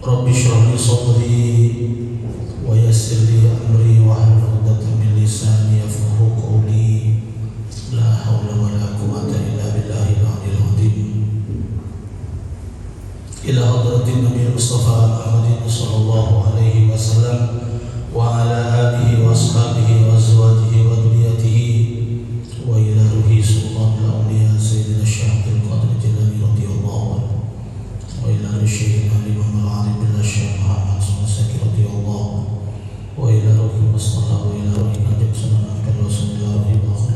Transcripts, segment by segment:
Rabbi shrah li sadri wa yassir li amri wahlul 'uqdatam min lisani yafqahu qawli. La haula wa la quwwata illa billahil 'aliyyil 'azim. Ila hadratin Nabi Mustafa Muhammadin sallallahu alaihi wasallam wa ala alihi wa ashabihi wa azwajihi wa dhurriyyatihi wa ila ruhi sultanil awliya sayyidina Syekh Qadir Jilani radhiyallahu anhu wa ila Syekh Imam al-Arif billah Syekh Muhammad Sumsaki radhiyallahu anhu wa ila ruhi Mustafa wa ila ruhi Najib Sunan Abdul Rasulullah wa ila ruhi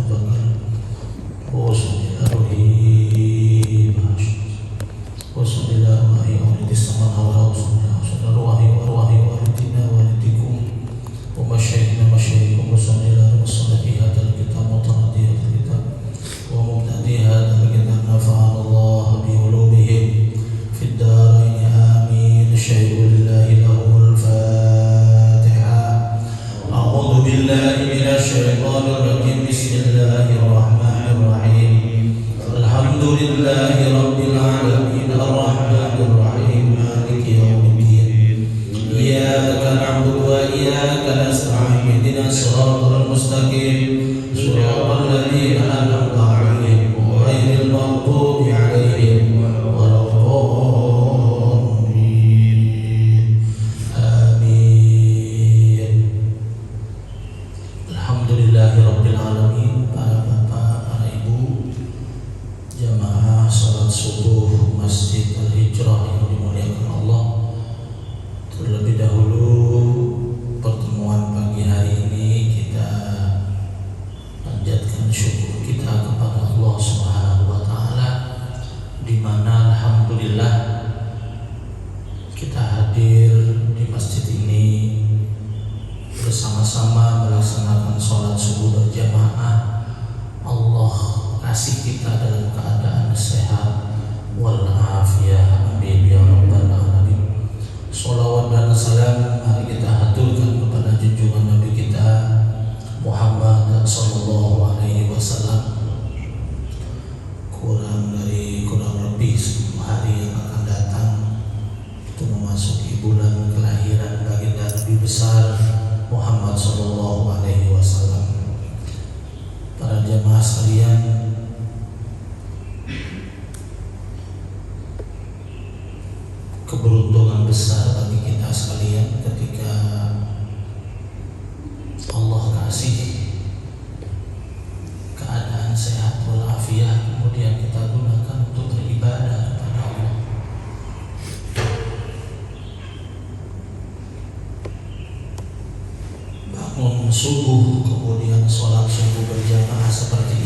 keberuntungan besar bagi kita sekalian ketika Allah kasih keadaan sehat walafiat, kemudian kita gunakan untuk beribadah kepada Allah. Bangun subuh kemudian sholat subuh berjamaah seperti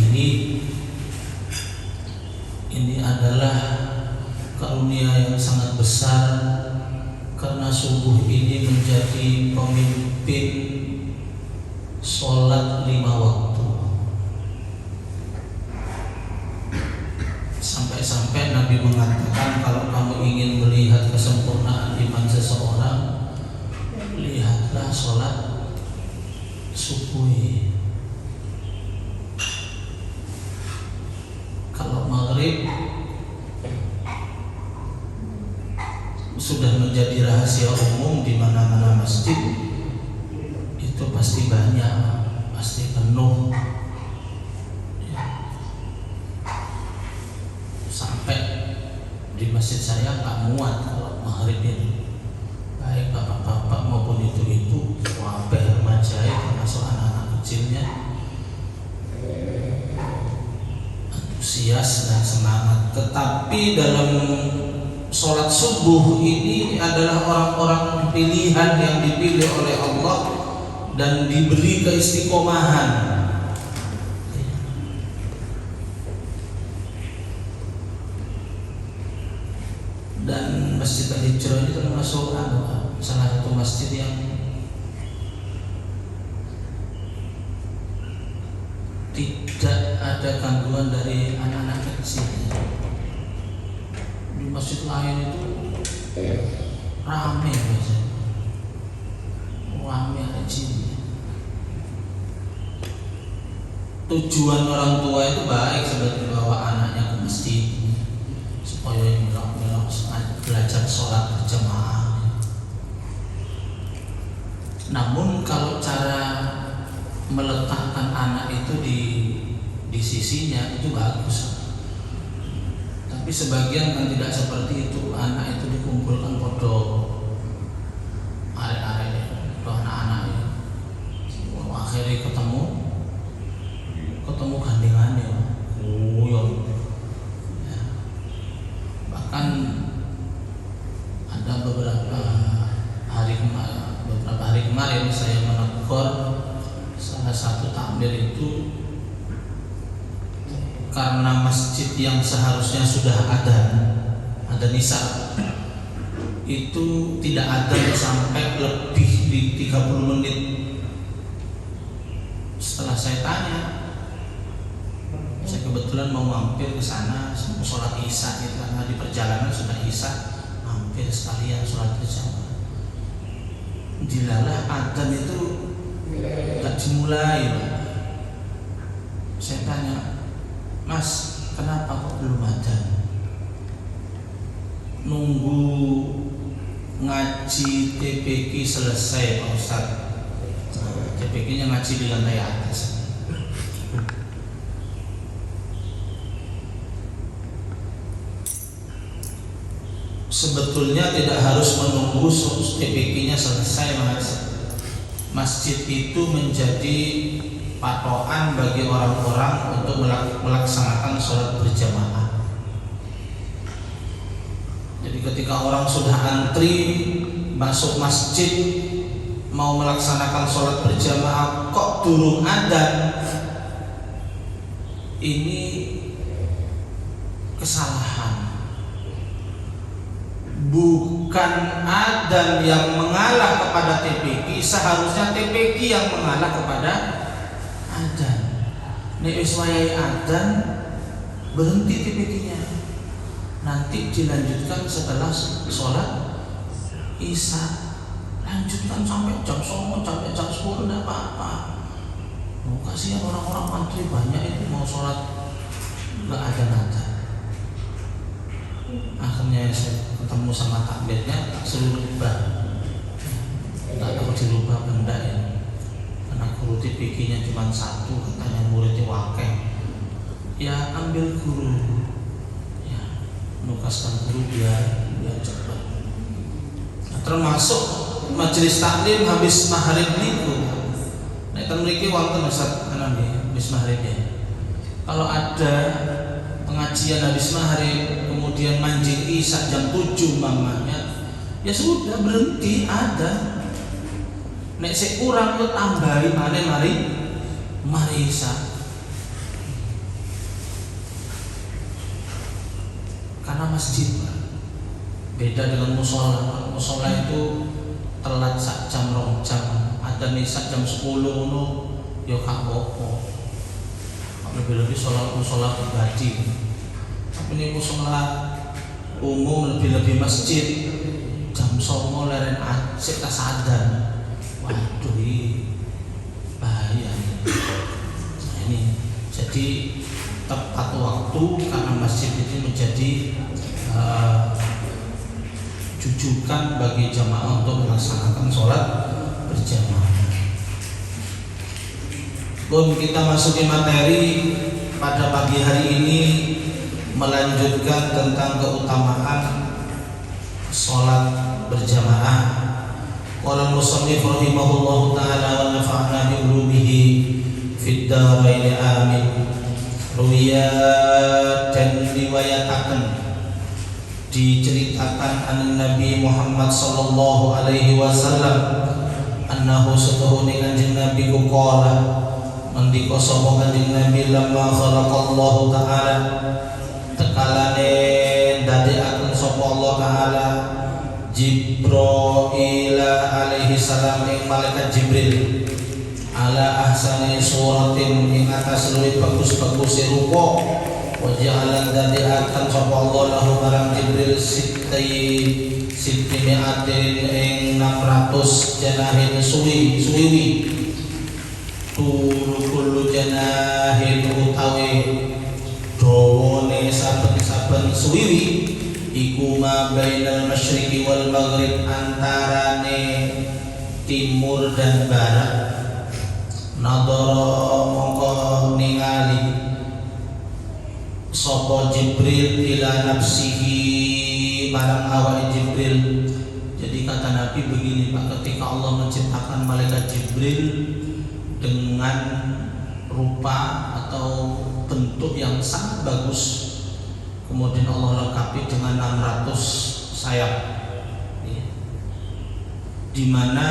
ini adalah karunia yang sangat besar, karena subuh ini menjadi pemimpin sholat 5 waktu. Sampai-sampai Nabi mengatakan, kalau kamu ingin melihat kesempurnaan iman seseorang, lihatlah sholat subuh. Kalau maghrib sudah menjadi rahasia umum, di mana-mana masjid itu pasti banyak, pasti penuh. Sampai di masjid saya nggak muat kalau maghrib ini, baik bapak-bapak maupun itu wabah remaja termasuk anak-anak kecilnya antusias dan semangat. Tetapi dalam sholat subuh ini adalah orang-orang pilihan yang dipilih oleh Allah dan diberi keistiqomahan. Dan Masjid Al-Hijrah ini termasuk salah satu masjid yang tidak ada gangguan dari anak-anak kecil. Di masjid lain itu rame biasanya, rame haji. Tujuan orang tua itu baik, sebenarnya bawa anaknya ke masjid supaya belajar sholat berjamaah. Namun kalau cara meletakkan anak itu di sisinya itu bagus. Tapi sebagian kan tidak seperti itu. Anak itu dikumpulkan podo arek-arek, anak-anak ya. Akhirnya ketemu gandengannya, ya. Bahkan ada beberapa hari kemarin saya menegur salah satu takmir itu karena masjid yang seharusnya sudah ada nisa itu tidak ada sampai lebih di 30 menit. Setelah saya tanya, saya kebetulan mau mampir ke sana, mau sholat isya gitu, karena di perjalanan sudah isya, mampir sekalian sholat berjamaah. Dilalah adzan itu tak dimulai, Pak. Saya tanya, Mas, kenapa kok belum adzan? Nunggu ngaji TPQ selesai, Pak Ustaz. TPQ-nya ngaji di lantai atas. Sebetulnya tidak harus menunggu TPQ-nya selesai, Mas. Masjid itu menjadi patokan bagi orang-orang untuk melaksanakan sholat berjamaah. Jadi ketika orang sudah antri masuk masjid mau melaksanakan sholat berjamaah kok durung adzan, ini kesalahan. Bukan adzan yang mengalah kepada TPQ, seharusnya TPQ yang mengalah kepada adzan. Nek wis wayahe adzan berhenti TPQ-nya. Nanti dilanjutkan setelah sholat isya. Lanjutkan sampai jam 9, sampai jam 10 tidak apa-apa. Mau kasihan orang-orang antri banyak itu mau sholat nggak ada. Akhirnya saya ketemu sama takmirnya, suruh rubah. Nggak tahu dirubah benda ya. Karena guru TPQ-nya cuma satu, katanya muridnya wakil. Ya ambil guru, ya nugaskan guru biar cepat. Nah, termasuk majelis taklim habis maghrib niku. Nek ten mriki wonten Ustaz habis maghrib ya. Kalau ada pengajian habis maghrib kemudian manjing isya jam 7 mamanya, ya sudah berhenti ada. Nek sik kurang kok tambahi mari isya. Karena masjid beda dengan musola. Musola itu telat sak jam 2 jam, ada nisa jam 10 ngono ya gak apa-apa. Lebih-lebih sholat musola pribadi. Tapi ini musola umum, lebih-lebih masjid jam 09 leren acik tak sadar. Waduh, bahaya. Nah ini jadi tepat waktu karena masjid itu menjadi jujukan bagi jamaah untuk melaksanakan sholat berjamaah. Pun kita masuki materi pada pagi hari ini, melanjutkan tentang keutamaan sholat berjamaah. Qala al-musannif rahimahullahu ta'ala wa nafa'na bi ulumihi fid dharain amin. Ruwiyat dan riwayataken, diceritakan an Nabi Muhammad sallallahu alaihi wasallam annahu satuhune kanjeng Nabi ku qala ngendika sapa kanjeng Nabi lamma khalaqallahu taala tekalane dadekaken sapa Allah taala Jibril alaihi salam ing malaikat Jibril ala ahsani suratin ing atas luwih bagus-bagus rupa wajalan dadi akan sapa Allah lahu barang Jibril sitimiatin ing 600 janahin suwiwi kullu janahin utawi dawane saben-saben suwiwi iku ma bainal masyriqi wal maghrib antarane timur dan barat. Nadara mongko ningali sapa Jibril ila nafsihi marang awake Jibril. Jadi kata Nabi begini Pak, ketika Allah menciptakan malaikat Jibril dengan rupa atau bentuk yang sangat bagus, kemudian Allah lengkapi dengan 600 sayap, di mana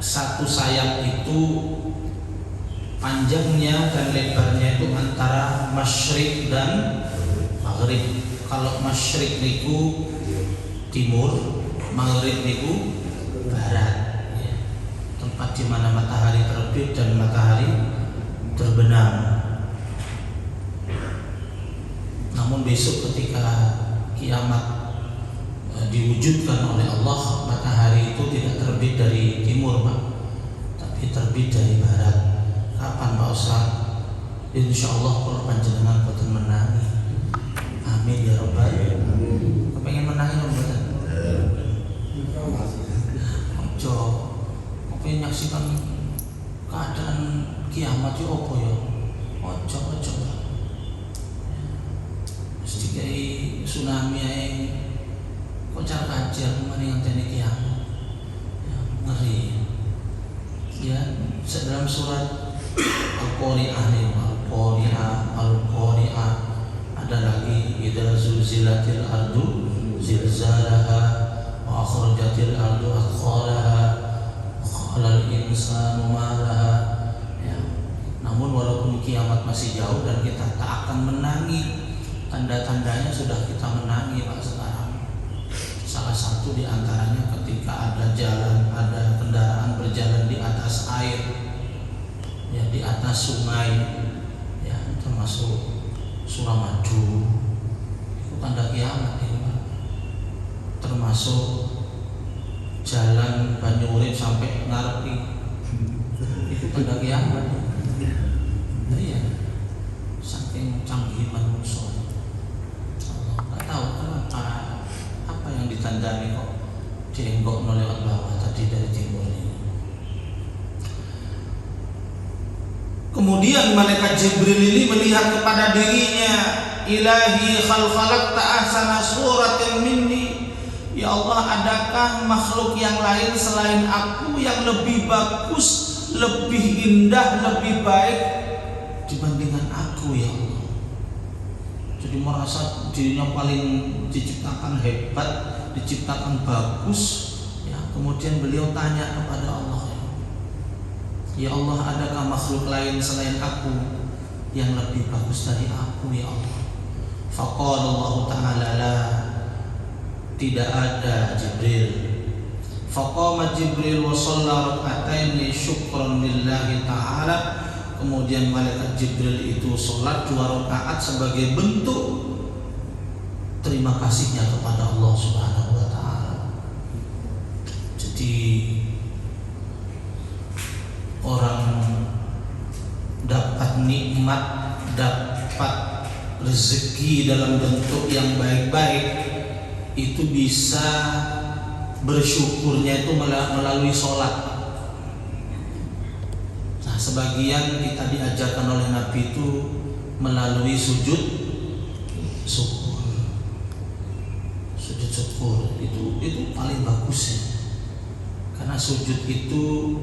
satu sayap itu panjangnya dan lebarnya itu antara masyrik dan maghrib. Kalau masyrik niku timur, maghrib niku barat, tempat di mana matahari terbit dan matahari terbenam. Namun besok ketika kiamat diwujudkan oleh Allah, matahari itu tidak terbit dari timur Pak, tapi terbit dari barat. Kapan Pak Ustaz? Insya Allah kalau panjenengan boten menangi. Amin ya Rabbal alamin. Kepengen menangi boten? Ojo, kepengen nyaksikan keadaan kiamat yo opo yo? Ojo Pak. Mesti kayak tsunami ae. Kok cara kajian kemana yang teknik kiamat ngeri ya. Dalam surat Al-Qari'ah ada lagi idza zulzilatil ardu zilzalaha wa akhrajatil ardu athqalaha qalal insanu ma laha ya. Namun walaupun kiamat masih jauh dan kita tak akan menangi, tanda-tandanya sudah kita menangi Pak sekarang. Salah satu di antaranya ketika ada kendaraan berjalan di atas air, ya di atas sungai, ya termasuk Suramadu, itu tanda kiamat ini, termasuk jalan Banyurip sampai Ngarepi, itu tanda kiamat. Iya, saking canggih manusia. Nggak tahu kenapa. Yang ditandani kok dienggok lewat bawah tadi dari timur ini. Kemudian malaikat Jibril ini melihat kepada dirinya, ilahi khalaqta ahsana suratin minni. Ya Allah, adakah makhluk yang lain selain aku yang lebih bagus, lebih indah, lebih baik dibandingkan aku ya Allah? Jadi merasa dirinya paling diciptakan hebat, diciptakan bagus, ya. Kemudian beliau tanya kepada Allah, ya Allah, adakah makhluk lain selain aku yang lebih bagus dari aku ya Allah? Faqala Allah Ta'ala la, tidak ada Jibril. Faqama Jibril wa shalla rak'ataini syukran lillahi ta'ala. Kemudian malaikat Jibril itu sholat 2 rakaat sebagai bentuk terima kasihnya kepada Allah Subhanahu wa Ta'ala. Jadi orang dapat nikmat, dapat rezeki dalam bentuk yang baik-baik, itu bisa bersyukurnya itu melalui sholat. Sebagian kita diajarkan oleh Nabi itu melalui sujud syukur. Sujud syukur itu paling bagus ya. Karena sujud itu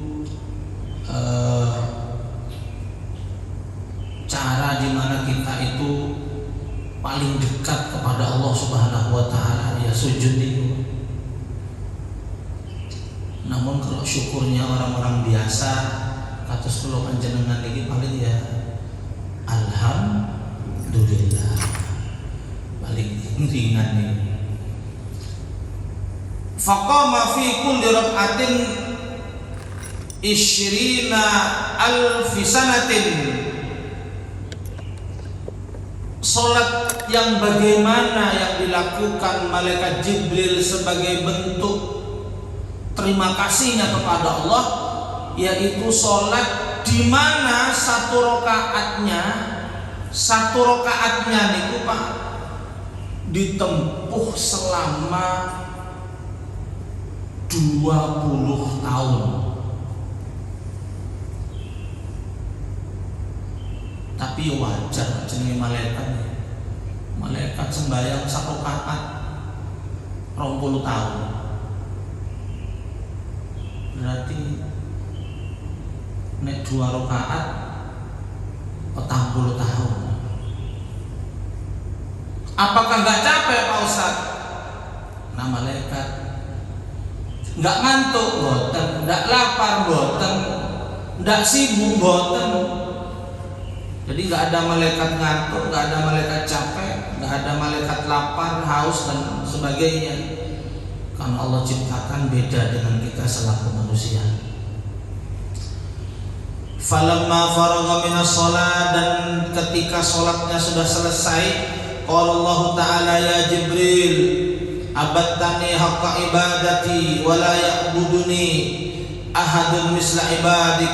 cara dimana kita itu paling dekat kepada Allah Subhanahu wa Ta'ala, ya sujud itu. Namun kalau syukurnya orang-orang biasa, kados kula panjenengan iki paling ya alhamdulillah, paling ringan nih. Faqama fi kulli rak'atin 20,000 sanatin. Salat yang bagaimana yang dilakukan malaikat Jibril sebagai bentuk terima kasihnya kepada Allah, yaitu sholat di mana satu rokaatnya niku Pak ditempuh selama 20 tahun. Tapi wajar jenenge malaikat. Malaikat sembahyang 1 rakaat 20 tahun. Berarti nek 2 rakaat 40 tahun. Apakah nggak capek Pak Ustaz? Nah malaikat nggak ngantuk boten, nggak lapar boten, nggak sibuk boten. Jadi nggak ada malaikat ngantuk, nggak ada malaikat capek, nggak ada malaikat lapar, haus dan sebagainya. Karena Allah ciptakan beda dengan kita selaku manusia. Falamma faragha minas shalah, dan ketika sholatnya sudah selesai, qala Allah Ta'ala ya Jibril abattani haqqa ibadati wa la ya'buduni ahadun misla ibadik.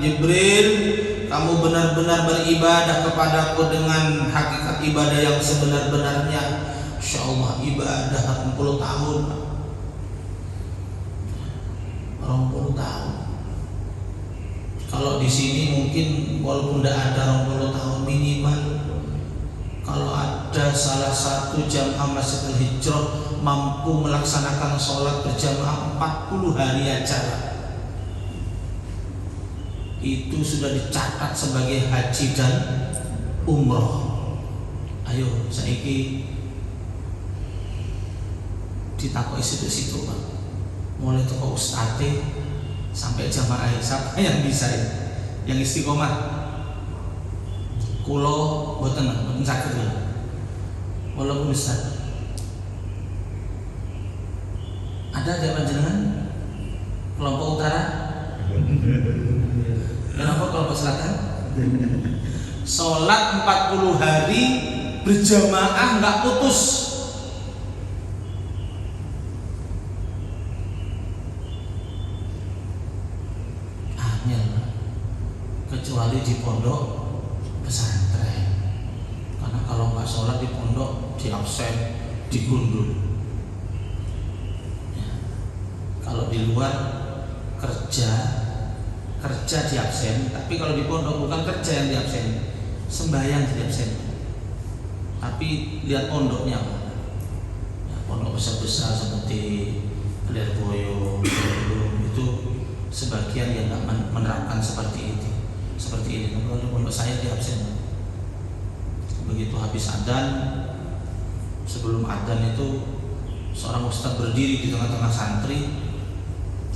Jibril, kamu benar-benar beribadah kepadaku dengan hakikat ibadah yang sebenar-benarnya. Insya Allah ibadah 40 tahun 20 tahun. Kalau di sini mungkin walaupun tidak ada 20 tahun minimal, kalau ada salah satu jamaah Masjidil Hijrah mampu melaksanakan sholat berjamaah 40 hari aja, itu sudah dicatat sebagai haji dan umroh. Ayo saiki ditakoki situ-situ Pak, mulai toko ustadz sampai jamaah, siapa yang bisa ini? Yang istiqomah? Kulo boten sakit lho. Walaupun ustaz. Ada jawaban jenengan? Kelompok utara? Kenapa kelompok selatan? Sholat 40 hari berjamaah nggak putus. Kecuali di pondok pesantren, karena kalau nggak sholat di pondok di absen, digundul ya. Kalau di luar kerja di absen, tapi kalau di pondok bukan kerja yang di absen, sembahyang di absen. Tapi lihat pondoknya ya, pondok besar-besar seperti Lirboyo itu sebagian yang nggak menerapkan seperti ini. Kalau pondok saya di absen. Begitu habis adzan, sebelum adzan itu seorang ustadz berdiri di tengah-tengah santri.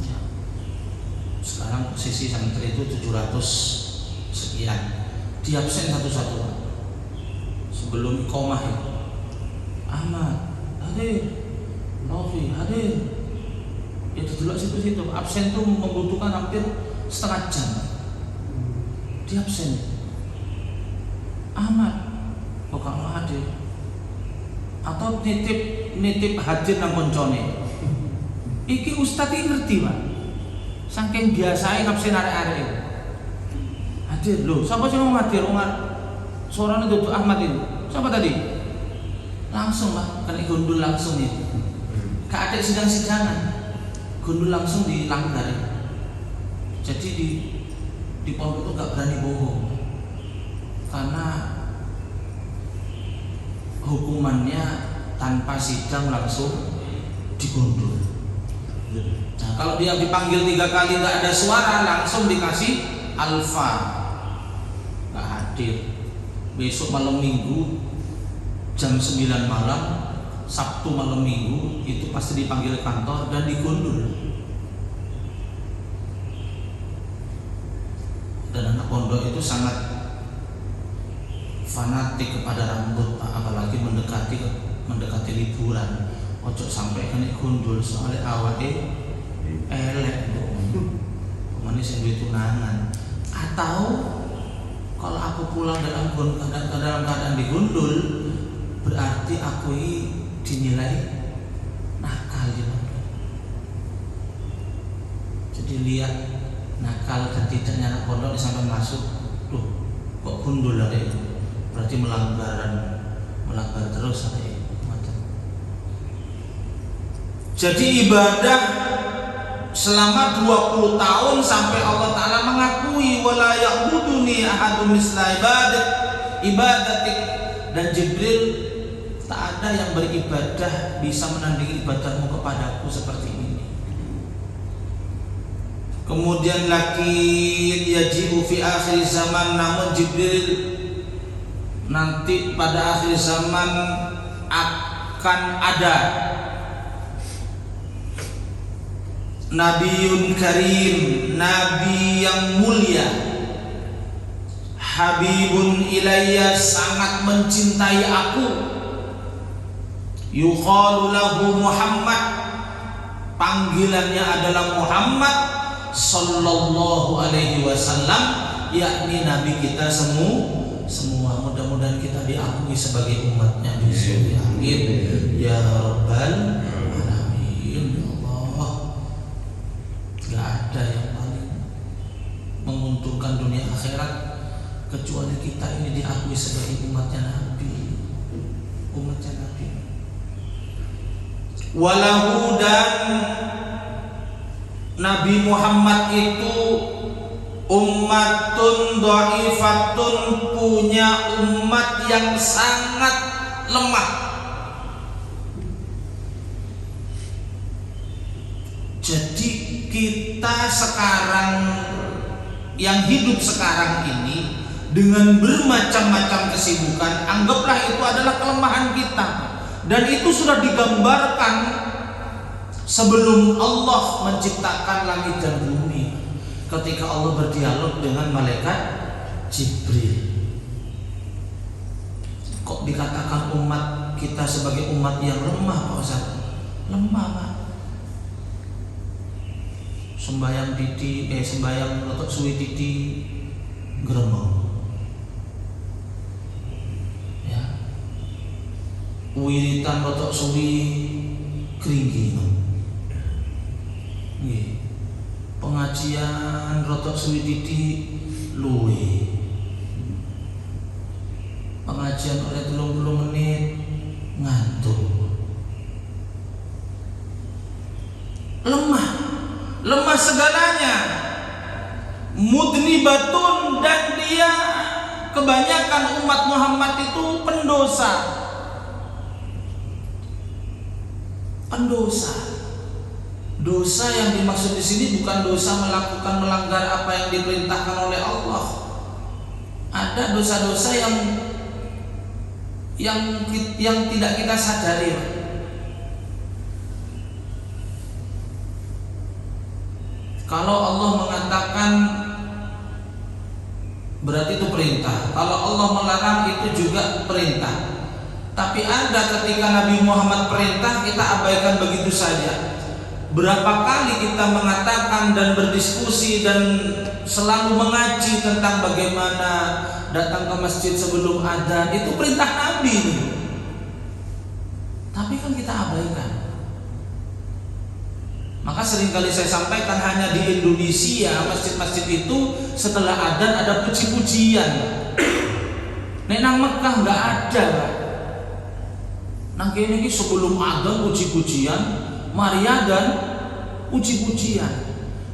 Ya. Sekarang posisi santri itu 700 sekian. Di absen satu-satu. Sebelum iqomah ya. Ahmad hadir, Novi hadir. Itu dulu situ-situ. Absen itu membutuhkan hampir setengah jam. Di absen. Ahmad kok kamu hadir? Atau nitip hadir nang koncone. Iki ustaz iki ngerti, Pak. Saking biasae absen arek-arek. Hadir lho, siapa sih mau hadir? Suaranya Duduk Ahmad itu. Siapa tadi? Langsung Pak, kena gundul langsung itu. Gak ada sidang-sidangan. Gundul langsung dilanggar. Jadi di pondok itu gak berani bohong, karena hukumannya tanpa sidang langsung digundul. Nah, kalau dia dipanggil 3 kali gak ada suara, langsung dikasih alfa, gak hadir. Besok malam minggu jam 9 malam, Sabtu malam minggu itu pasti dipanggil kantor dan digundul. Dan anak pondok itu sangat fanatik kepada rambut Pak, apalagi mendekati liburan. Ojo sampai kena gundul soalnya awake elek manis yang duit tunangan. Atau kalau aku pulang dalam keadaan digundul, berarti aku dinilai nakal ya. Jadi lihat nakal dan tidaknya anak pondok sampai masuk, loh kok gundul hari itu, berarti melanggar terus hari itu. Jadi ibadah selama 20 tahun sampai Allah Ta'ala mengakui wala ya'buduni ahadun misla ibadatik, dan Jibril, tak ada yang beribadah bisa menandingi ibadahmu kepadaku seperti ini. Kemudian lagi yajibu fi akhir zaman, namun Jibril nanti pada akhir zaman akan ada Nabiun Karim, Nabi yang mulia, Habibun ilayya, sangat mencintai aku, yuqalu lahu Muhammad, panggilannya adalah Muhammad sallallahu alaihi wasallam, yakni Nabi kita semua. Mudah-mudahan kita diakui sebagai umatnya di surga. Amin ya rabbal alamin. Gak ada yang paling menguntungkan dunia akhirat kecuali kita ini diakui sebagai umatnya Nabi. Walahu, dan Nabi Muhammad itu ummatun dha'ifatun, punya umat yang sangat lemah. Jadi kita sekarang yang hidup sekarang ini dengan bermacam-macam kesibukan, anggaplah itu adalah kelemahan kita, dan itu sudah digambarkan sebelum Allah menciptakan langit dan bumi, ketika Allah berdialog dengan malaikat Jibril. Kok dikatakan umat kita sebagai umat yang lemah, Pak Ustaz? Lemah, Pak. Sembayang rotok suwi titi gremeng, ya, wiritan rotok suwi keringging, pengajian rotok suwi titi luwe, pengajian oleh 30 menit ngantuk. Lemah segalanya, mudnibatun, dan dia kebanyakan umat Muhammad itu pendosa. Dosa yang dimaksud di sini bukan dosa melanggar apa yang diperintahkan oleh Allah. Ada dosa-dosa yang tidak kita sadari. Kalau Allah mengatakan berarti itu perintah. Kalau Allah melarang itu juga perintah. Tapi ada ketika Nabi Muhammad perintah, kita abaikan begitu saja. Berapa kali kita mengatakan dan berdiskusi dan selalu mengaji tentang bagaimana datang ke masjid sebelum adzan, itu perintah Nabi. Tapi kan kita abaikan. Maka seringkali saya sampaikan, hanya di Indonesia masjid-masjid itu setelah adzan ada puji-pujian. Nek nang Mekah nggak ada, nang kene iki sebelum adzan puji-pujian, Maria dan puji-pujian.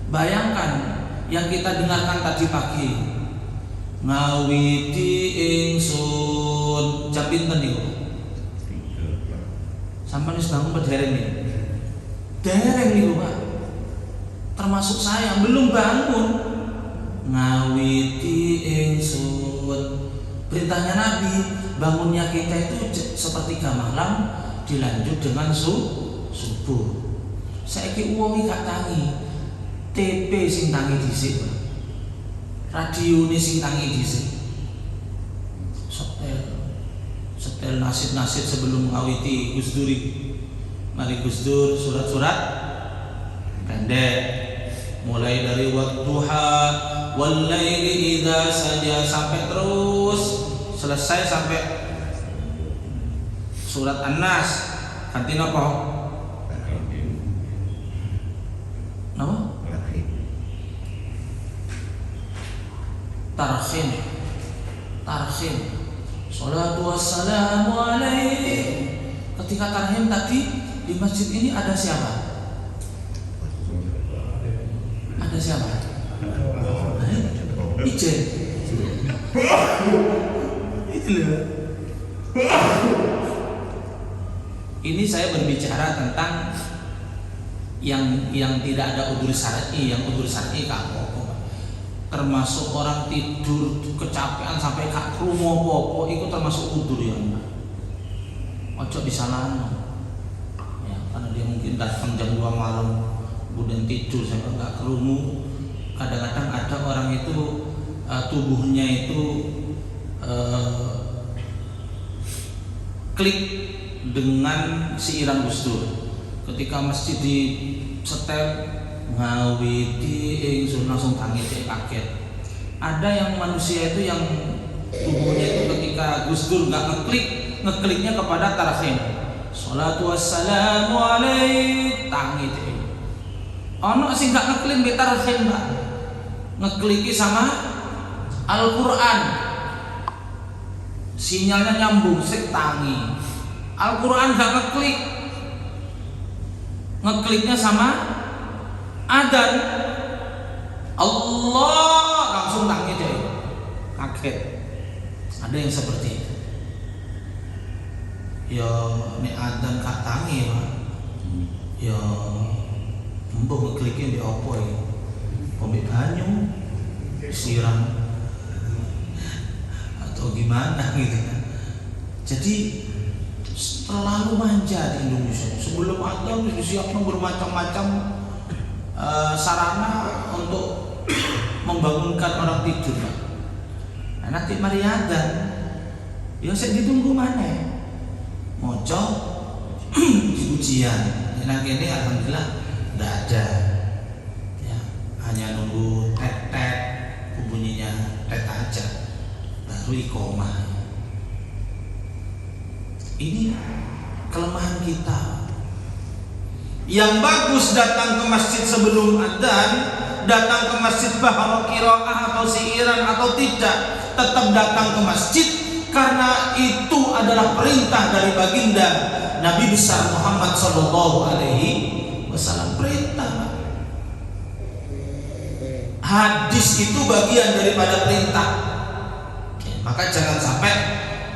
Bayangkan yang kita dengarkan tadi pagi, ngawiti ingsun jam pinten niku? Sampai wis bangun dereng nih. Dereng niku, Pak. Termasuk saya belum bangun. Ngawiti ingsun. Perintahnya Nabi, bangunnya kita itu sepertiga malam, dilanjut dengan subuh. Saiki wong iki gak tangi. TP sing tangi dhisik, Pak. Radio sing tangi dhisik. Setel nasid-nasid sebelum ngawiti Gus Duri. Mari Gus Dur surat-surat pendek, mulai dari wadduha wal laili idza saja sampai terus selesai sampai surat An-Nas. Ganti napa? Napa? Tarhim. Sholatu wassalamu alaihi. Ketika tarhim tadi di masjid ini ada siapa? Ada siapa? Ijen. Ini saya berbicara tentang yang tidak ada udzur syar'i. Yang udzur syar'i kamu termasuk orang tidur kecapean sampai gak krungu apa-apa, itu termasuk udzur ya. Ojo disalahno. Ya, karena dia mungkin datang jam 2 malam kemudian tidur sampai gak krungu. Kadang-kadang ada orang itu tubuhnya itu klik dengan siiran Gus Dur. Ketika masjid di setel ngawiti ingsun langsung tangi kaget. Ada yang manusia itu yang tubuhnya itu ketika Gus Dur nggak ngekliknya kepada tarhim. Sholatu wassalamu alaik tangi deh. Ono sing nggak ngeklik be tarhim Mbak. Ngekliki sama Al-Qur'an. Sinyalnya nyambung sik tangi. Al-Qur'an nggak ngeklik. Ngekliknya sama adzan. Allah langsung tangi deh. Kaget. Ada yang seperti itu. Ya nek adzan gak tangi Pak. Ya mbok ngeklikin di opo iki? Ombe banyu siram atau gimana gitu kan. Jadi terlalu manja di Indonesia. Sebelum adzan disiapkan bermacam-macam sarana untuk membangunkan orang tidur Pak. Nah, nanti mari adzan ya saya ditunggu mana moco ujian. Nah ini alhamdulillah nggak ada ya, hanya nunggu tet bunyinya tet aja baru iqomah. Ini kelemahan kita. Yang bagus datang ke masjid sebelum adzan, datang ke masjid bahwa qiraah atau siiran atau tidak, tetap datang ke masjid karena itu adalah perintah dari baginda Nabi besar Muhammad sallallahu alaihi wasallam. Perintah. Hadis itu bagian daripada perintah. Maka jangan sampai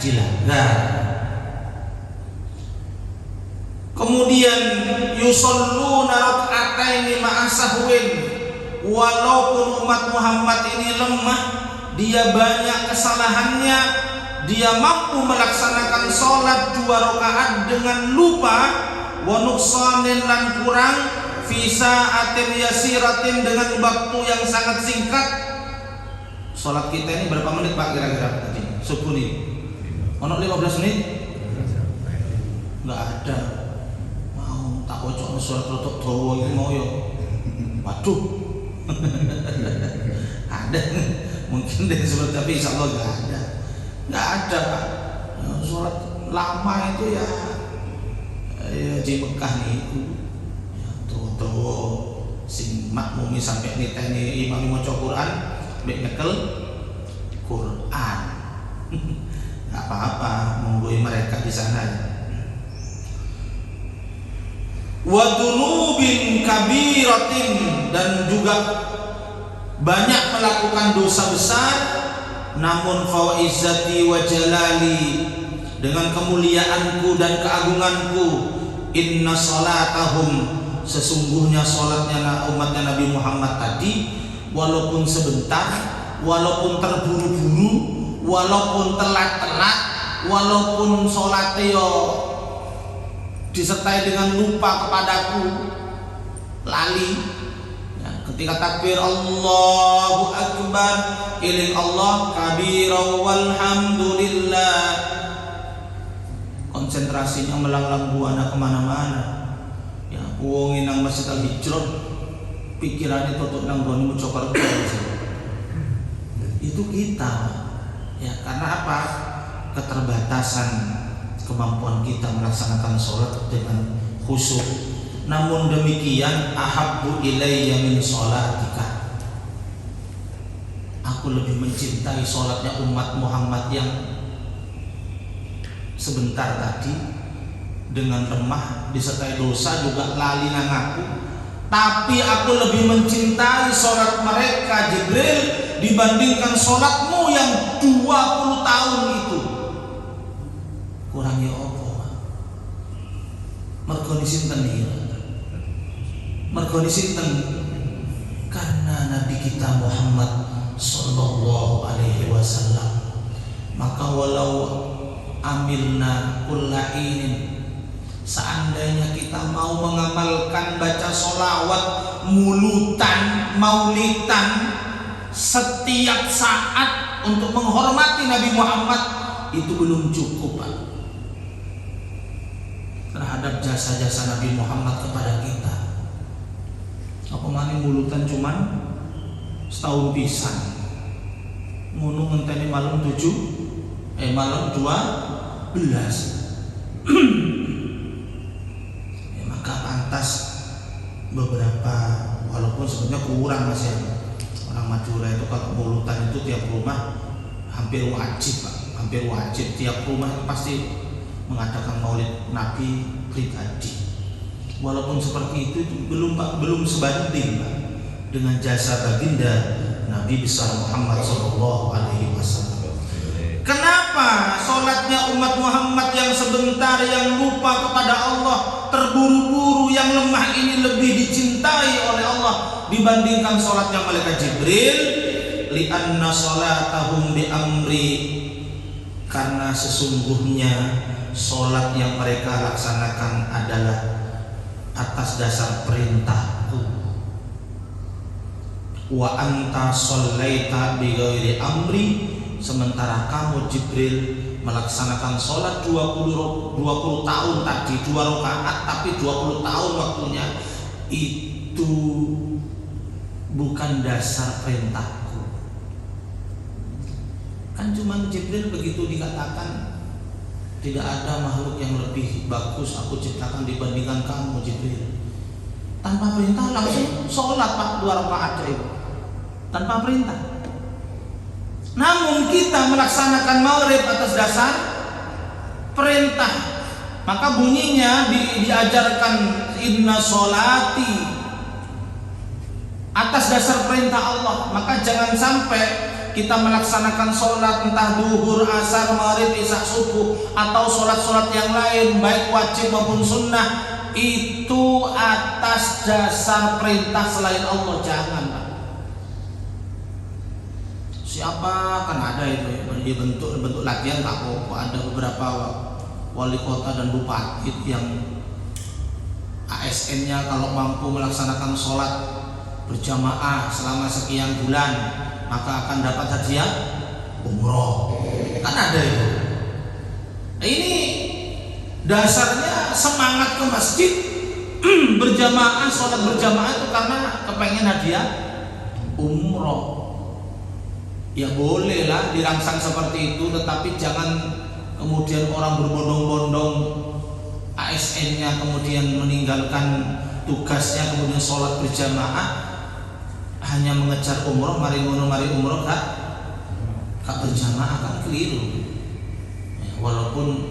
dilanggar. Kemudian yusalluna rak'ataini ma'a sahwin. Walaupun umat Muhammad ini lemah, dia banyak kesalahannya, dia mampu melaksanakan sholat 2 rakaat dengan lupa, wa nuqsanin lan kurang, fi sa'atin yasiratin dengan waktu yang sangat singkat. Sholat kita ini berapa menit Pak kira-kira tadi? Subuh nih. Ono 15 menit? Enggak ada. Mau tak kocok surat rotok dawa iki mau yo. Waduh. Ada mungkin dari seperti tapi insyaallah enggak ada. Enggak ada Pak. Sholat lama itu ya di Mekah niku. Ya dawa sing makmumi sampai niteni imam maca Quran mek nyekel Quran. Enggak apa-apa, menggoi mereka di sana. Wa dunubin kabiratin, dan juga banyak melakukan dosa besar, namun fawaizati wa jalali, dengan kemuliaanku dan keagunganku, inna salatahum, sesungguhnya salatnya umatnya Nabi Muhammad tadi, walaupun sebentar, walaupun terburu-buru, walaupun telat-telat, walaupun salatnya yo disertai dengan lupa kepadaku, lali ya, ketika takbir Allahu Akbar, iling Allah kabira walhamdulillah, konsentrasinya melanglang buana kemana-mana ya, wong nang Masjid Al-Hijrah pikirannya tutup nang goni Mojokerto. Itu kita ya, karena apa? Keterbatasan kemampuan kita melaksanakan sholat dengan khusyuk. Namun demikian, ahabbu ilayya min sholatika, aku lebih mencintai sholatnya umat Muhammad yang sebentar tadi dengan lemah disertai dosa juga lali nang aku, Tapi aku lebih mencintai sholat mereka Jibril dibandingkan sholatmu yang 20 tahun itu. Kurangnya apa? Mergoni sinten mergoni sinten? Karena Nabi kita Muhammad sallallahu alaihi wasallam. Maka walau amilna kullainin, seandainya kita mau mengamalkan baca sholawat, mulutan, maulitan setiap saat untuk menghormati Nabi Muhammad, itu belum cukup, Pak, terhadap jasa-jasa Nabi Muhammad kepada kita. Apa mana mulutan cuman setahun pisan, ngono ngenteni malam 12 ya, maka pantas beberapa, walaupun sebenarnya kurang Mas ya, orang Madura itu kalau mulutan itu tiap rumah hampir wajib, Pak, hampir wajib, tiap rumah pasti mengadakan maulid Nabi pribadi. Walaupun seperti itu belum, Pak, belum sebanding, Pak, dengan jasa baginda Nabi besar Muhammad sallallahu alaihi wasallam. Kenapa sholatnya umat Muhammad yang sebentar, yang lupa kepada Allah, terburu-buru, yang lemah ini lebih dicintai oleh Allah dibandingkan sholatnya malaikat Jibril? Li'anna sholatahum bi amri, karena sesungguhnya sholat yang mereka laksanakan adalah atas dasar perintahku. Wa anta shallaita bi ghairi amri, sementara kamu Jibril melaksanakan sholat 20 tahun tadi, 2 rakaat tapi 20 tahun waktunya, itu bukan dasar perintahku. Kan cuma Jibril begitu dikatakan, tidak ada makhluk yang lebih bagus aku ciptakan dibandingkan kamu Jibril. Tanpa perintah langsung sholat, Pak, 2 rakaat itu tanpa perintah. Namun kita melaksanakan maghrib atas dasar perintah, maka bunyinya diajarkan inna sholati atas dasar perintah Allah. Maka jangan sampai kita melaksanakan sholat entah duhur, asar, maghrib, isya, subuh, atau sholat-sholat yang lain baik wajib maupun sunnah, itu atas dasar perintah selain Allah. Jangan, Pak. Siapa kan ada itu ya, bentuk latihan tak kok. Ada beberapa wali kota dan bupati yang ASN-nya kalau mampu melaksanakan sholat berjamaah selama sekian bulan maka akan dapat hadiah umroh. Kan ada itu. Nah, ini dasarnya semangat ke masjid berjamaah, sholat berjamaah itu karena kepengen hadiah umroh. Ya boleh lah dirangsang seperti itu, tetapi jangan kemudian orang berbondong-bondong ASN-nya kemudian meninggalkan tugasnya kemudian sholat berjamaah hanya mengejar umroh, mari umroh gak berjamaah, kan keliru ya, walaupun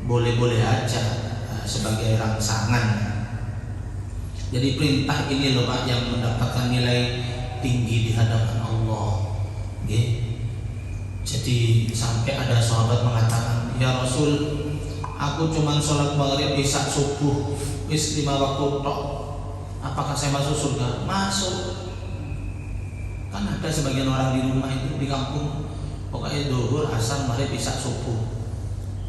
boleh-boleh aja sebagai rangsangan. Jadi perintah ini loh, Pak, yang mendapatkan nilai tinggi di hadapan Allah. Jadi sampai ada sahabat mengatakan, ya Rasul, aku cuma sholat maghrib, isya, subuh, wis 5 waktu tok, apakah saya masuk surga? Masuk. Kan ada sebagian orang di rumah itu di kampung, pokoknya duhur, asar, maghrib, isya, subuh,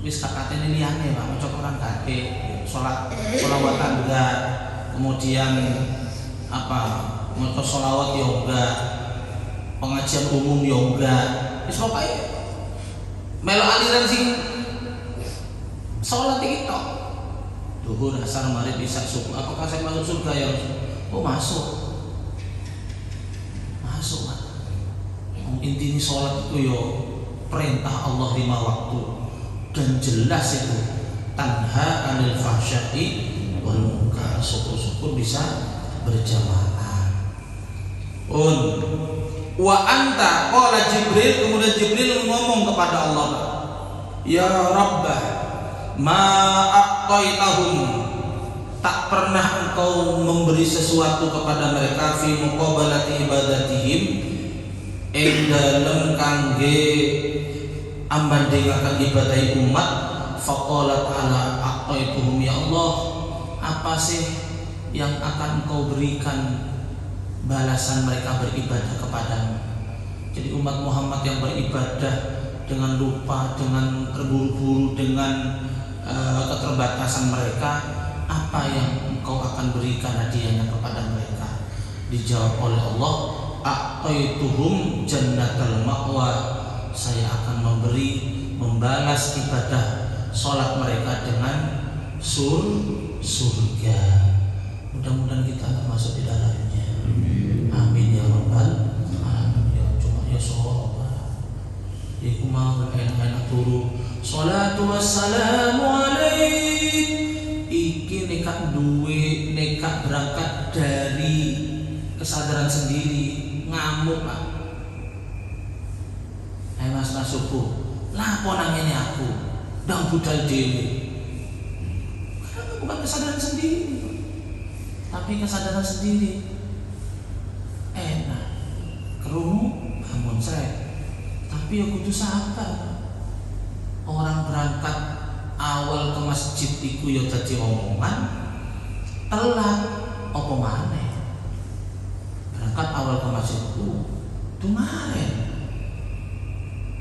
wis kakaknya ini aneh, Pak, macam orang kakek, sholawatan enggak, kemudian apa, mau sholawat yoga, pengajian umum yoga, wis pokoknya melo aliran sing sholat iki tok. Duhur, asar, maghrib, isya, subuh, apakah saya masuk surga ya Rasul? Oh masuk, Pak. Intinya sholat itu yo perintah Allah 5 waktu dan jelas itu tanha anil fahsya'i wal munkar. Syukur-syukur bisa berjamaah. Wa anta qala Jibril, kemudian Jibril ngomong kepada Allah, ya Rabbah ma aqtaitahum, tak pernah engkau memberi sesuatu kepada mereka fi muqabalati ibadatihim ing dalem kangge ambandingaken ibadah umat. Faqala ta'ala aqaituhum, ya Allah, apa sih yang akan engkau berikan balasan mereka beribadah kepadamu? Jadi umat Muhammad yang beribadah dengan lupa, dengan terburu-buru, dengan keterbatasan mereka, apa yang engkau akan berikan hadiahnya kepada mereka? Dijawab oleh Allah, aqaituhum jannatal ma'wa, saya akan membalas ibadah sholat mereka dengan surga. Mudah-mudahan kita masuk di dalamnya. Amin ya rabbal alamin. Ya cuma ya sholat. Iku mau enak-enak turu. Sholatu wassalamu alaik. Iki nekat duwe, nekat berangkat dari kesadaran sendiri, ngamuk Pak. Ayo mas subuh, lapo nang ngene aku, ndang budal dhewe. Karena bukan kesadaran sendiri, tapi kesadaran sendiri enak. Kerungu bangun saya, tapi ya kudu sabar. Orang berangkat awal ke masjid iku ya dadi omongan, telat apa maneh. Berangkat awal ke masjid iku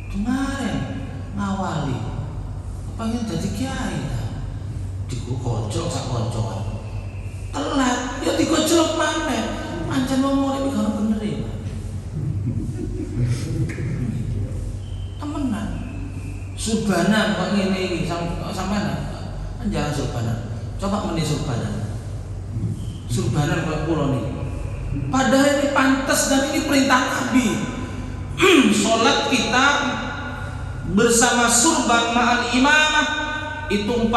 Kemarin ngawali pengen jadi kiai digojok sak koncoan telat ya digojok maneh pancen wong urip iki bener ya temenan surbanan kok ngene iki sampean jangan surbanan coba meni surbanan kok kula niki padahal ini pantas dan ini perintah Nabi. Sholat kita bersama surban ma'al imamah itu 40:1.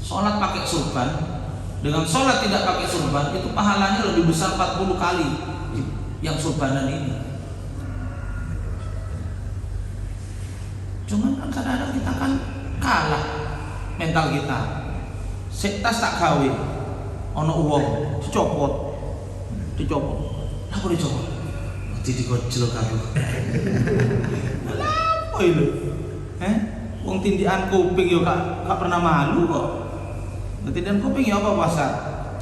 Sholat pakai surban dengan sholat tidak pakai surban itu pahalanya lebih besar 40 kali yang surbanan ini. Cuman kan kadang-kadang kita kan kalah mental kita. Tas tak gawe ono uang dicopot apa dicopot jadi digojlok aku apa itu wong tindikan kuping yo gak pernah malu kok. Tindikan kuping ya apa pasar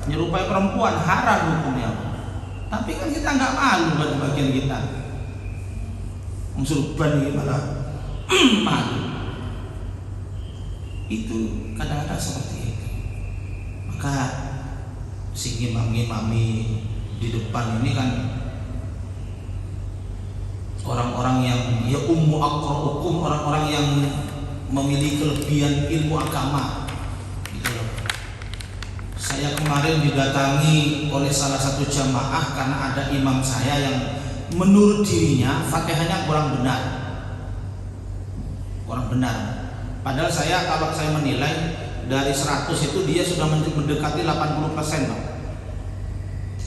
nyerupai perempuan haram hukumnya, tapi kan kita nggak malu buat bagian kita surban ini malah malu. Itu kadang-kadang seperti itu. Maka si imam-imami di depan ini kan orang-orang yang ya ummu aqra'ukum, orang-orang yang memiliki kelebihan ilmu agama gitu loh. Saya kemarin didatangi oleh salah satu jamaah karena ada imam saya yang menurut dirinya Fatihahnya kurang benar. Padahal kalau saya menilai dari 100 itu dia sudah mendekati 80%, Pak.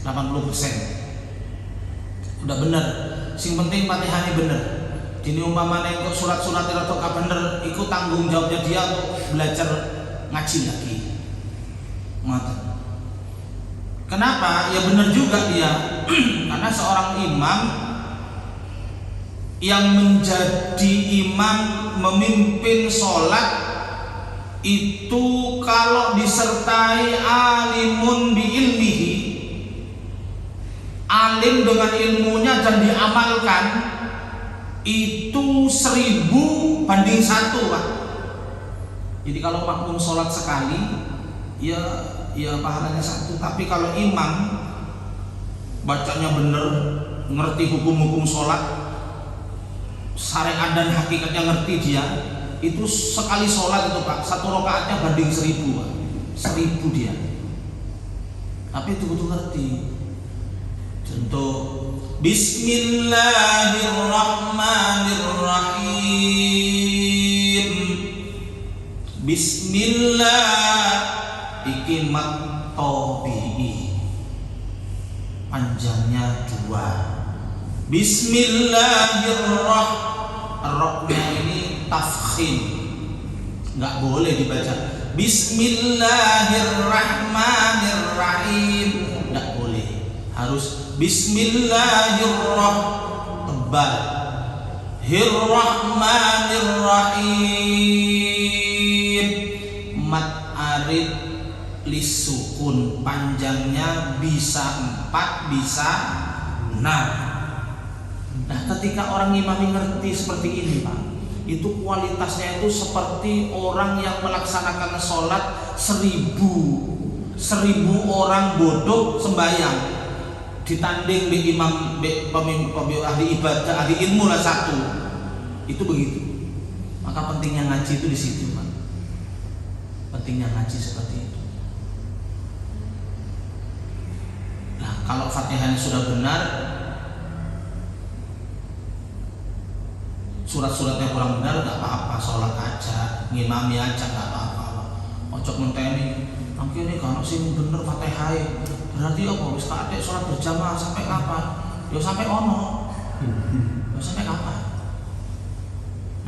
80%. Udah benar. Sing penting Fatihahnya bener. Dini umpamane kok surat-surat atau bener, ikut tanggung jawabnya dia untuk belajar ngaji lagi. Ngoten. Kenapa? Ya bener juga dia. Karena seorang imam yang menjadi imam memimpin sholat itu kalau disertai alimun bi ilmihi, alim dengan ilmunya dan diamalkan itu 1000 banding 1 Pak. Jadi kalau makmum sholat sekali ya pahalanya 1, tapi kalau imam bacanya bener, ngerti hukum-hukum sholat, syariat dan hakikatnya ngerti dia, itu sekali sholat itu Pak, 1 rakaatnya banding 1000 Pak. 1000 dia. Tapi itu betul ngerti. Contoh Bismillahirrahmanirrahim. Bismillah iki mat tabi'i, panjangnya 2. Bismillahirrahmanirrahim ini tafkhim, nggak boleh dibaca Bismillahirrahmanirrahim. Tidak boleh, harus Bismillahirrahmanirrahim tebal, Hirrahmanirrahim. Mat arid lisukun, panjangnya bisa 4 bisa 6. Nah, ketika orang ngimami ngerti seperti ini, Pak, itu kualitasnya itu seperti orang yang melaksanakan sholat 1000 orang bodoh sembahyang, ditanding di imam, pemimpin ahli ibadah, ahli ilmu lah satu. Itu begitu. Maka pentingnya ngaji itu di situ, Pak. Pentingnya ngaji seperti itu. Nah, kalau Fatihahnya sudah benar, surat-suratnya kurang benar, nggak apa-apa, sholat aja, ngimami aja, nggak apa-apa. Ojo menteni, ini kalau sih bener Fatihah, berarti apa? Wis kadek sholat berjamaah sampai kapan? Ya sampai ono. Ya sampai kapan?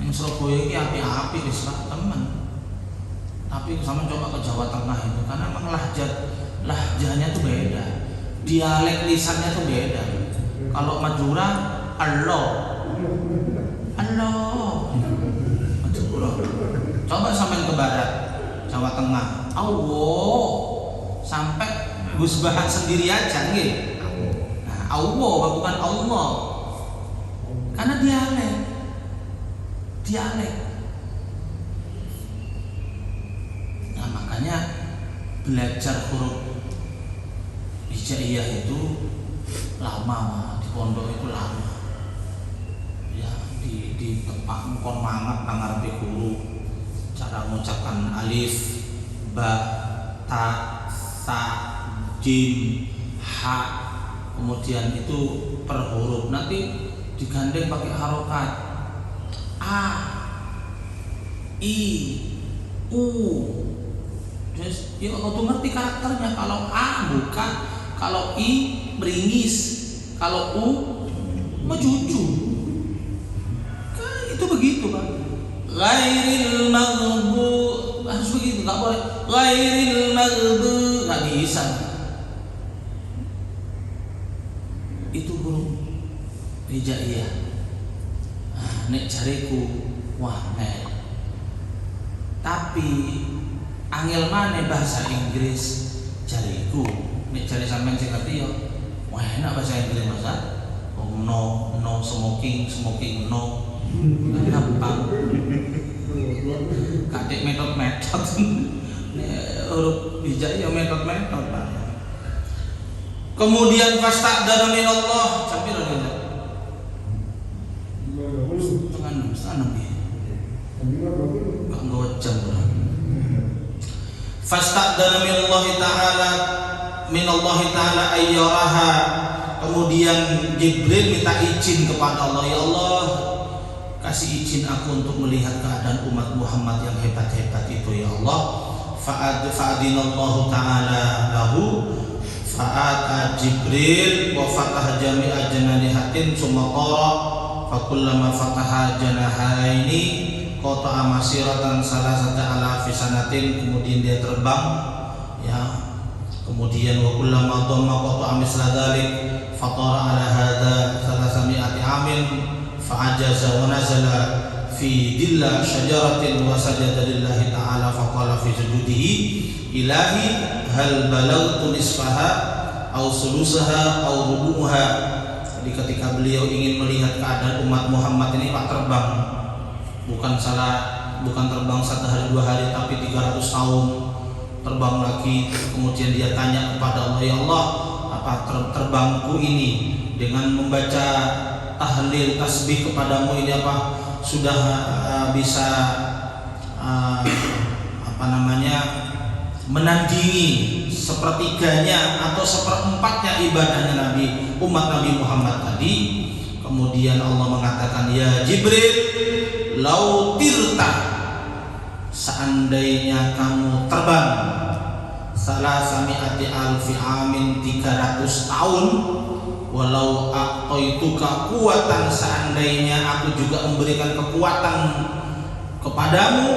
Yang Surabaya ini api-api wis temen. Tapi sama coba ke Jawa Tengah itu, karena memang lahjahnya tuh beda, dialek lisannya tuh beda. Kalau Madura, Allah. Coba sampai ke barat Jawa Tengah, Allah. Sampai Gus Bahan sendiri aja nggih. Nah, Allah bukan Allah. Karena dialek. Nah, makanya belajar huruf hijaiyah itu lama, di pondok itu lama. Ya, di tempat kon mangat nang ngarepe guru, cara mengucapkan alif, ba, ta, sa, jim, ha, kemudian itu per huruf nanti digandeng pakai harokat a, i, u. Just, ya kalau tuh ngerti karakternya. Kalau a buka, kalau i meringis, kalau u mejuju. Kan itu begitu, Pak. Ghairil maghdub, harus begitu, nggak boleh ghairil maghdub, nggak bisa. Itu huruf hijaiyah. Nah, nek jariku wah nek. Tapi angel mana bahasa Inggris jariku. Nek jari sampean sing ngerti ya, wah enak bahasa Inggris Mas. No smoking no. Gampang. Kadek metode huruf hijaiyah metode Pak. Kemudian fasta'dzana minallah sampai lagi. Tangan ya. Enggak ngocam orang. Fasta'dzana minallahi ta'ala ayyaraha. Kemudian Jibril minta izin kepada Allah, ya Allah, kasih izin aku untuk melihat keadaan umat Muhammad yang hebat-hebat itu ya Allah. Fa'adinallahu ta'ala lahu fa'ata Jibril wa fataha jami'a jananihatin summa qara fa kullama fataha janahaini qata'a masiratan salasata alafi sanatin. Kemudian dia terbang ya. Kemudian wa kullama dhamma qata'a misla dzalik fatara ala hadza salasami'ati amin fa'ajaza wa nazala fi dilla syajaratin wa sajada lillahi ta'ala faqala fi sujudihi ilahi hal balagtu nisfaha aw sulusaha aw rubuha. Jadi ketika beliau ingin melihat keadaan umat Muhammad ini Pak terbang, bukan terbang 1 hari 2 hari tapi 300 tahun terbang lagi. Kemudian dia tanya kepada Allah, ya Allah, apa terbangku ini dengan membaca tahlil tasbih kepadamu ini apa sudah bisa menandingi sepertiganya atau seperempatnya ibadahnya umat Nabi Muhammad tadi. Kemudian Allah mengatakan, ya Jibril, lau tirta, seandainya kamu terbang salasami'ati alfi amin 300 tahun, walau a'taituka kuatan, seandainya aku juga memberikan kekuatan kepadamu.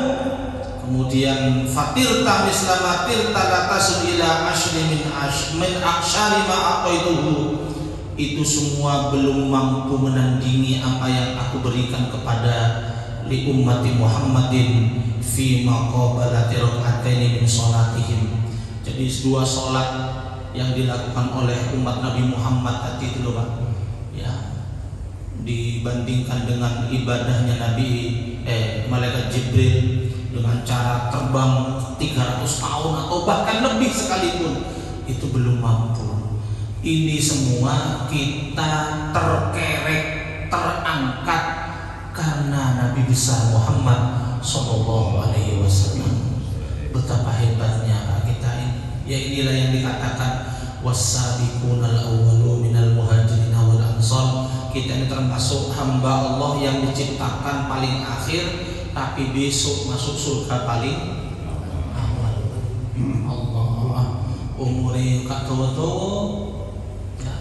kemudian fatirta mislama tirta latasul ila ashri min aksyari ma aqaituhu, itu semua belum mampu menandingi apa yang aku berikan kepada li ummati Muhammadin fi maqabalati rak'ataini min salatihim. Jadi dua salat yang dilakukan oleh umat Nabi Muhammad tadi itu loh Pak, ya, dibandingkan dengan ibadahnya malaikat Jibril dengan cara terbang 300 tahun atau bahkan lebih sekalipun, itu belum mampu. Ini semua kita terkerek, terangkat karena Nabi besar Muhammad Sallallahu Alaihi Wasallam. Betapa hebatnya Pak kita ini. Ya inilah yang dikatakan was-sabiqunal awwalun minal muhajirin wal ansar. Kita ini termasuk hamba Allah yang diciptakan paling akhir, tapi besok masuk surga paling awal. Allah, umure kak tua-tua, ya.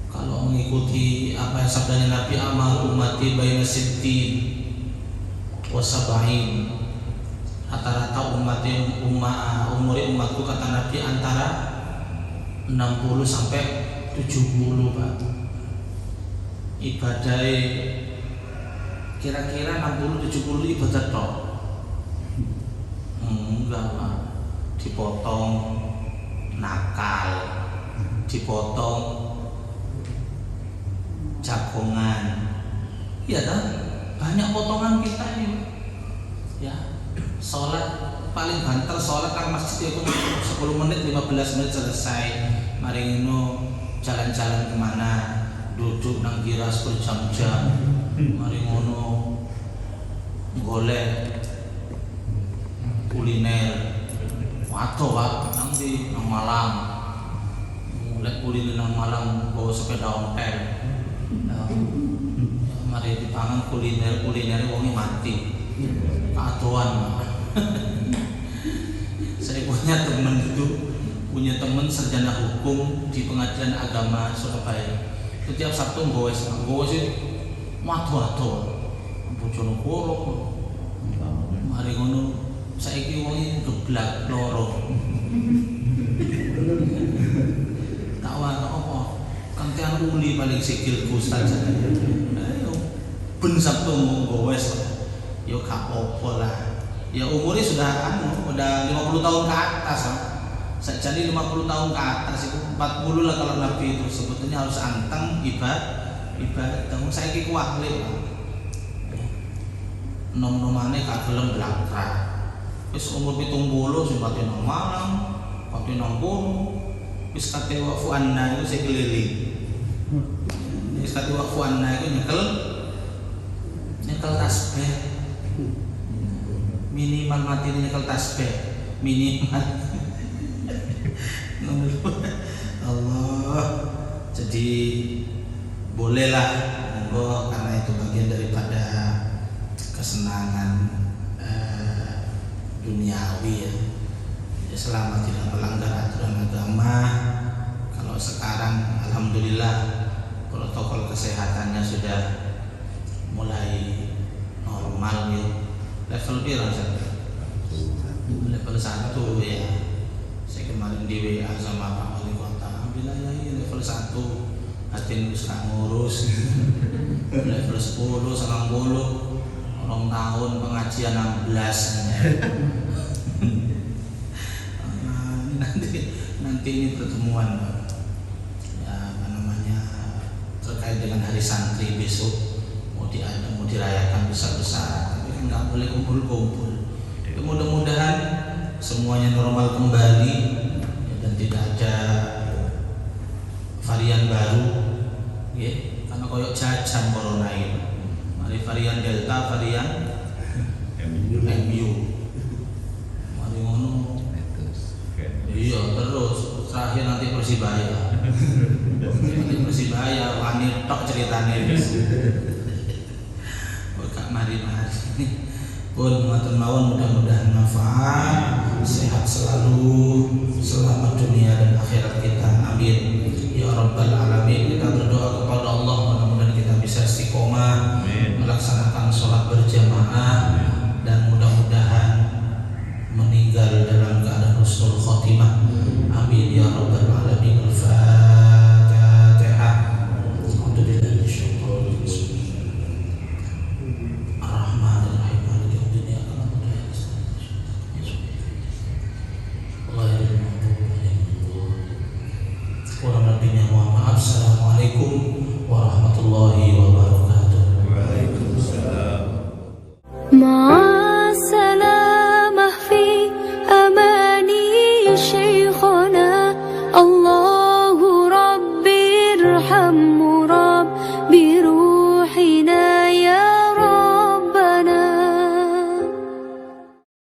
Kalau mengikuti apa yang sabdanya Nabi, amal ummati baina sittin wa sab'in, rata-rata umur umatku kata Nabi antara 60 sampai 70 Pak. Ibadah kira-kira 60-70 ibadah toh. Enggak Pak, dipotong nakal, dipotong jagongan, iya kan? Banyak potongan kita ini, ya. Sholat paling banter, sholat kan masjid itu 10 menit 15 menit selesai. Mari ngono jalan-jalan kemana, duduk nang giras berjam-jam. Mari ngono golek kuliner waduh Pak, nang di nang Malang, golek kuliner nang Malang bawa sepeda ontel. Mari dipangan kuliner wonge mati adoan. Saya punya teman sarjana hukum di Pengadilan Agama Surabaya. Setiap Sabtu nggawe sih watu-watu Bojonegoro. Mari ngono saiki wonge geblak loro. Tak wae apa? Kantian uli paling sikilku saja. Ayo ben Sabtu nggawe yo gak apa-apa lah. Ya umurnya sudah 50 tahun ke atas lah. Jadi 50 tahun ke atas itu 40 lah kalau Nabi itu sebetulnya harus anteng ibadah. Kamu saya ki kuahle. Nom-nomane gak gelem blakrak. Wis umur 70 sing pati nang Malang, pati nang kono. Wis kate waqfu anna itu saya keliling. Wis kate waqfu anna itu nyekel tasbih. Minimal mati nyekel tasbih, minimal. Allah. Jadi bolehlah monggo, karena itu bagian daripada kesenangan duniawi ya. Selama tidak melanggar aturan agama. Kalau sekarang alhamdulillah protokol kesehatannya sudah mulai normal ya. Level berapa saja? Level 1 ya. Saya kemarin di WA sama Pak Wali Kota, alhamdulillah ya level 1 batin bisa ngurus. Level 10 sama 10 orang tahun pengajian 16. nanti ini pertemuan ya, apa namanya, terkait dengan hari santri besok mau dirayakan besar-besar. Nggak boleh kumpul-kumpul. Mudah-mudahan semuanya normal kembali ya, dan tidak ada varian baru ya, karena koyok jajan corona ini. Mari varian Delta, varian MU. Mari ngono. Iya terus terakhir nanti Persibaya. Nanti Persibaya wani tok ceritanya guys. Mari pun matur mawon, mudah-mudahan manfaat, sehat selalu, selamat dunia dan akhirat kita, amin ya rabbal alamin. Kita berdoa kepada Allah mudah-mudahan kita bisa istiqomah melaksanakan sholat berjamaah, dan mudah-mudahan Allah